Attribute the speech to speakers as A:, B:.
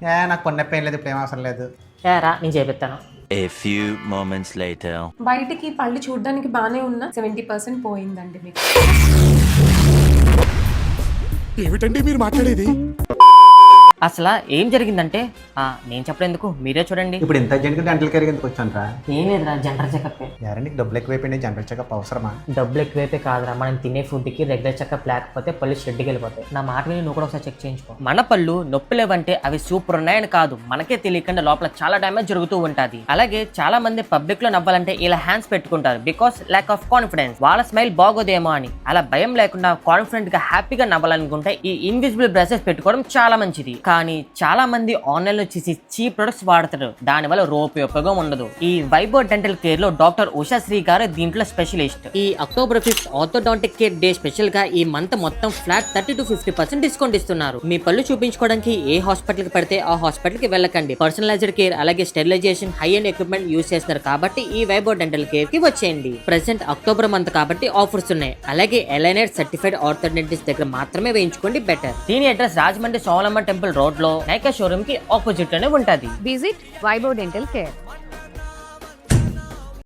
A: నాకు కొన్ని నొప్పి ఏం లేదు, ఇప్పుడు ఏం అవసరం లేదు.
B: రా నేను చేపిస్తాను.
C: A few moments later.
D: బయటికి పళ్ళు చూడడానికి బానే ఉన్నా 70% పోయిందండి మీకు.
E: ఏమిటండి మీరు మాట్లాడేది?
B: అసలు ఏం జరిగిందంటే నేను చెప్పలేందుకు మీరే చూడండి.
A: ఇప్పుడు ఇంత అర్జెంట్గా డెంటల్ కేర్ ఎందుకు వచ్చాను?
B: ఏం లేదురా, జనరల్ చెకప్.
A: యారా నీకు డబ్బులు ఎక్కువైపోయినాయి, జనరల్ చెకప్ అవసరమా?
B: డబ్బులు ఎక్కువైతే కాదురా, మనం తినే ఫుడ్కి రెగ్యులర్ చెకప్ లేకపోతే పళ్ళు షెడ్కి వెళ్ళిపోతాయి. నా మాట విని నువ్వు కూడా ఒకసారి చెక్ చేయించుకో. మన పళ్ళు నొప్పి లేవంటే అవి సూపర్ ఉన్నాయని కాదు, మనకే తెలియకుండా లోపల చాలా డ్యామేజ్ జరుగుతూ ఉంటుంది. అలాగే చాలా మంది పబ్లిక్ లో నవ్వాలంటే ఇలా హ్యాండ్స్ పెట్టుకుంటారు, బికాస్ ల్యాక్ ఆఫ్ కాన్ఫిడెన్స్. వాళ్ళ స్మైల్ బాగోదేమో అని. అలా భయం లేకుండా కాన్ఫిడెంట్ గా హ్యాపీగా నవ్వాలనుకుంటే ఈ ఇన్విజిబుల్ బ్రషెస్ పెట్టుకోవడం చాలా మంచిది. కానీ చాలా మంది ఆన్లైన్ లో చేసి చీప్ ప్రొడక్ట్స్ వాడతారు, దాని వల్ల ఉపయోగం ఉండదు. ఈ వైబో డెంటల్ కేర్ లో డాక్టర్ ఉషా శ్రీ గారు దీంట్లో స్పెషలిస్ట్. ఈ October 5th orthodontic care day special గా ఈ మంత్ మొత్తం ఫ్లాట్ 30 to 50% డిస్కౌంట్ ఇస్తున్నారు. మీ పళ్ళు చూపించుకోవడానికి ఏ హాస్పిటల్ కి పడితే ఆ హాస్పిటల్ కి వెళ్ళకండి. పర్సనలైజ్డ్ కేర్ అలాగే sterilisation high and equipment use చేస్తున్నారు కాబట్టి ఈ వైబో డెంటల్ కేర్ కి వచ్చేయండి. ప్రెసెంట్ అక్టోబర్ మంత్ కాబట్టి ఆఫర్స్ ఉన్నాయి. అలాగే ఎలైనర్ సర్టిఫైడ్ ఆర్థోడెంటిస్ట్ దగ్గర మాత్రమే వేయించుకోండి బెటర్. దీని address Rajahmundry Somalamma temple road లో నైకా షోరూమ్ కి ఆపోజిట్ లోనే ఉంటుంది.
F: Visit Vibo Dental Care.